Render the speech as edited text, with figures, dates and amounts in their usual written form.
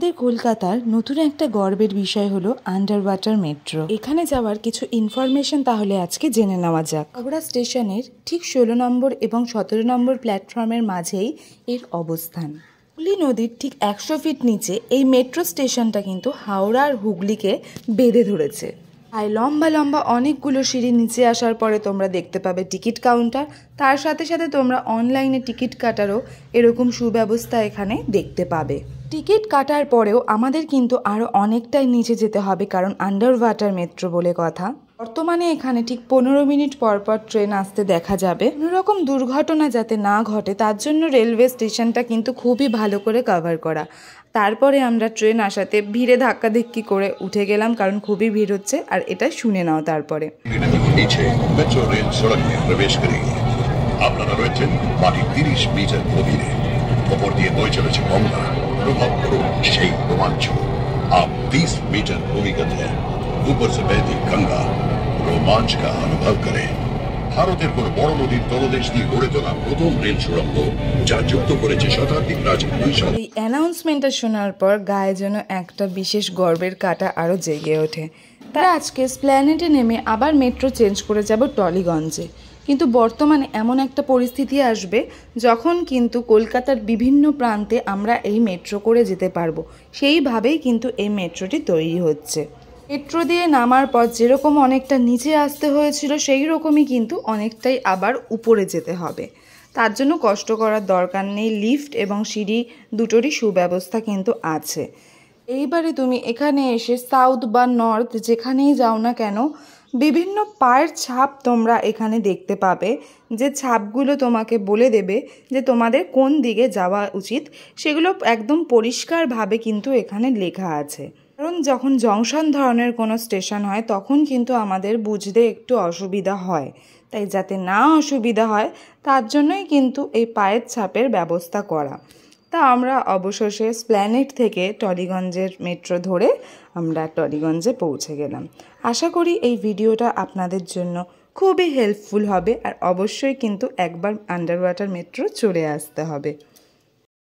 আমাদের কলকাতার নতুন একটা গর্বের বিষয় হলো আন্ডার ওয়াটার মেট্রো। এখানে যাওয়ার কিছু ইনফরমেশন তাহলে আজকে জেনে নেওয়া যাক। হাওড়া স্টেশনের ঠিক 16 নম্বর এবং 17 নম্বর প্ল্যাটফর্মের মাঝেই এর অবস্থান। হুগলি নদীর ঠিক 100 ফিট নিচে এই মেট্রো স্টেশনটা কিন্তু হাওড়া আর হুগলিকে বেঁধে ধরেছে। আর লম্বা লম্বা অনেকগুলো সিঁড়ি নিচে আসার পরে তোমরা দেখতে পাবে টিকিট কাউন্টার, তার সাথে সাথে তোমরা অনলাইনে টিকিট কাটারও এরকম সুব্যবস্থা এখানে দেখতে পাবে। টিকিট কাটার পরেও আমাদের কিন্তু আরও অনেকটাই নিচে যেতে হবে, কারণ আন্ডার ওয়াটার মেট্রো বলে কথা। বর্তমানে এখানে ঠিক 15 মিনিট পর পর ট্রেন আসতে দেখা যাবে। কোনোরকম দুর্ঘটনা যাতে না ঘটে তার জন্য রেলওয়ে স্টেশনটা কিন্তু খুবই ভালো করে কভার করা। তারপরে আমরা ট্রেন আসাতে ভিড়ে ধাক্কাধাক্কি করে উঠে গেলাম, কারণ খুবই ভিড় হচ্ছে। আর এটা শুনে নাও তারপরে। মেট্রো রেল সড়কে প্রবেশ করেগি। আপনারা রয়েছেন মাটির 30 মিটার গভীরে। ওপর দিয়ে বয়ে চলেছে গঙ্গা। অনুভব করুন সেই রোমাঞ্চ। आप 30 मीटर भूमिगत हैं। ऊपर से बहती गंगा रोमांच का अनुभव करें। ভারতের কোন বড় নদীর তলদেশ দিয়ে গড়ে তোলা প্রথম রেল সুড়ঙ্গ, যা যুক্ত করেছে শতাব্দীর প্রাচীন মিশন। এই অ্যানাউন্সমেন্টটা শোনার পর গায়ে যেন একটা বিশেষ গর্বের কাঁটা আরও জেগে ওঠে। তাই আজকে স্প্ল্যানেডে নেমে আবার মেট্রো চেঞ্জ করে যাব টলিগঞ্জে। কিন্তু বর্তমানে এমন একটা পরিস্থিতি আসবে যখন কিন্তু কলকাতার বিভিন্ন প্রান্তে আমরা এই মেট্রো করে যেতে পারবো। সেইভাবেই কিন্তু এই মেট্রোটি তৈরি হচ্ছে। মেট্রো দিয়ে নামার পর যেরকম অনেকটা নিচে আসতে হয়েছিল, সেই রকমই কিন্তু অনেকটাই আবার উপরে যেতে হবে। তার জন্য কষ্ট করার দরকার নেই। লিফট এবং সিঁড়ি দুটোরই সুব্যবস্থা কিন্তু আছে। এইবারে তুমি এখানে এসে সাউথ বা নর্থ যেখানেই যাও না কেন, বিভিন্ন পায়ের ছাপ তোমরা এখানে দেখতে পাবে, যে ছাপগুলো তোমাকে বলে দেবে যে তোমাদের কোন দিকে যাওয়া উচিত। সেগুলো একদম পরিষ্কারভাবে কিন্তু এখানে লেখা আছে। কারণ যখন জংশন ধরনের কোনো স্টেশন হয় তখন কিন্তু আমাদের বুঝতে একটু অসুবিধা হয়। তাই যাতে না অসুবিধা হয় তার জন্যই কিন্তু এই পায়ের ছাপের ব্যবস্থা করা। তা আমরা অবশেষে স্প্ল্যানেড থেকে টলিগঞ্জের মেট্রো ধরে আমরা টলিগঞ্জে পৌঁছে গেলাম। আশা করি এই ভিডিওটা আপনাদের জন্য খুবই হেল্পফুল হবে। আর অবশ্যই কিন্তু একবার আন্ডার ওয়াটার মেট্রো চড়ে আসতে হবে।